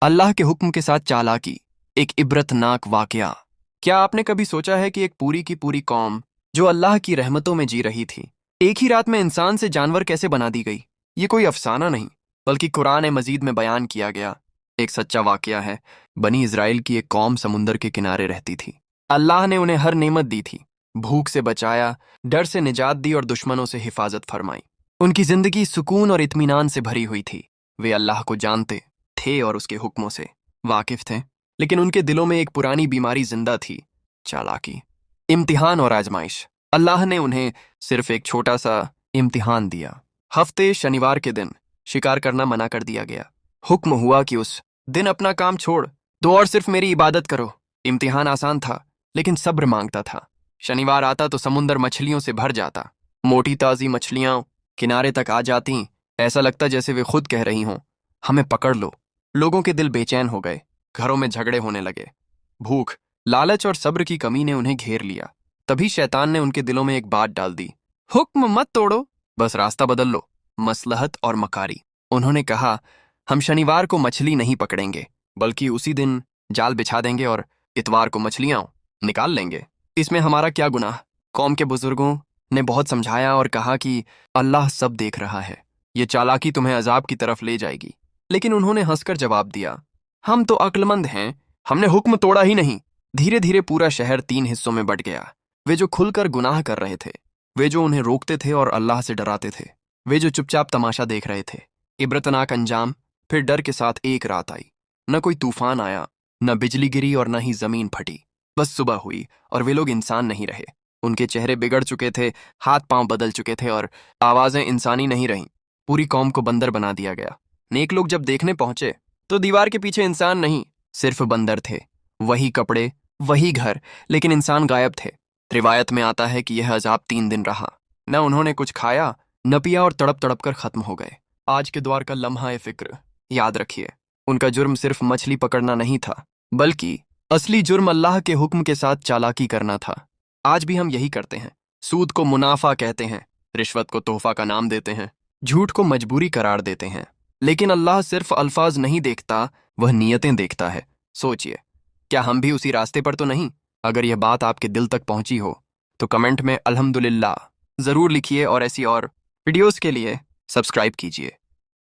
अल्लाह के हुक्म के साथ चालाकी, एक इबरतनाक वाकया। क्या आपने कभी सोचा है कि एक पूरी की पूरी कौम जो अल्लाह की रहमतों में जी रही थी, एक ही रात में इंसान से जानवर कैसे बना दी गई? ये कोई अफसाना नहीं, बल्कि कुरान मजीद में बयान किया गया एक सच्चा वाकया है। बनी इजराइल की एक कौम समुंदर के किनारे रहती थी। अल्लाह ने उन्हें हर नेमत दी थी, भूख से बचाया, डर से निजात दी और दुश्मनों से हिफाजत फरमाई। उनकी जिंदगी सुकून और इत्मीनान से भरी हुई थी। वे अल्लाह को जानते थे और उसके हुक्मों से वाकिफ थे, लेकिन उनके दिलों में एक पुरानी बीमारी जिंदा थी, चालाकी, इम्तिहान और आजमाइश। अल्लाह ने उन्हें सिर्फ एक छोटा सा इम्तिहान दिया। हफ्ते शनिवार के दिन शिकार करना मना कर दिया गया। हुक्म हुआ कि उस दिन अपना काम छोड़ दो और सिर्फ मेरी इबादत करो। इम्तिहान आसान था, लेकिन सब्र मांगता था। शनिवार आता तो समुंदर मछलियों से भर जाता। मोटी ताज़ी मछलियां किनारे तक आ जाती, ऐसा लगता जैसे वे खुद कह रही हों, हमें पकड़ लो। लोगों के दिल बेचैन हो गए, घरों में झगड़े होने लगे। भूख, लालच और सब्र की कमी ने उन्हें घेर लिया। तभी शैतान ने उनके दिलों में एक बात डाल दी, हुक्म मत तोड़ो, बस रास्ता बदल लो। मसलहत और मकारी। उन्होंने कहा, हम शनिवार को मछली नहीं पकड़ेंगे, बल्कि उसी दिन जाल बिछा देंगे और इतवार को मछलियां निकाल लेंगे। इसमें हमारा क्या गुनाह? कौम के बुजुर्गों ने बहुत समझाया और कहा कि अल्लाह सब देख रहा है, ये चालाकी तुम्हें अजाब की तरफ ले जाएगी। लेकिन उन्होंने हंसकर जवाब दिया, हम तो अक्लमंद हैं, हमने हुक्म तोड़ा ही नहीं। धीरे धीरे पूरा शहर 3 हिस्सों में बंट गया। वे जो खुलकर गुनाह कर रहे थे, वे जो उन्हें रोकते थे और अल्लाह से डराते थे, वे जो चुपचाप तमाशा देख रहे थे। इबरतनाक अंजाम। फिर डर के साथ एक रात आई। न कोई तूफान आया, न बिजली गिरी और न ही जमीन फटी। बस सुबह हुई और वे लोग इंसान नहीं रहे। उनके चेहरे बिगड़ चुके थे, हाथ पांव बदल चुके थे और आवाजें इंसानी नहीं रहीं। पूरी कौम को बंदर बना दिया गया। नेक लोग जब देखने पहुंचे तो दीवार के पीछे इंसान नहीं, सिर्फ बंदर थे। वही कपड़े, वही घर, लेकिन इंसान गायब थे। रिवायत में आता है कि यह अजाब 3 दिन रहा। न उन्होंने कुछ खाया, न पिया और तड़प तड़प कर खत्म हो गए। आज के द्वार का लम्हा ए फिक्र, याद रखिए, उनका जुर्म सिर्फ मछली पकड़ना नहीं था, बल्कि असली जुर्म अल्लाह के हुक्म के साथ चालाकी करना था। आज भी हम यही करते हैं। सूद को मुनाफा कहते हैं, रिश्वत को तोहफा का नाम देते हैं, झूठ को मजबूरी करार देते हैं। लेकिन अल्लाह सिर्फ अल्फाज नहीं देखता, वह नीयतें देखता है। सोचिए, क्या हम भी उसी रास्ते पर तो नहीं? अगर यह बात आपके दिल तक पहुंची हो तो कमेंट में अल्हम्दुलिल्लाह जरूर लिखिए और ऐसी और वीडियोस के लिए सब्सक्राइब कीजिए।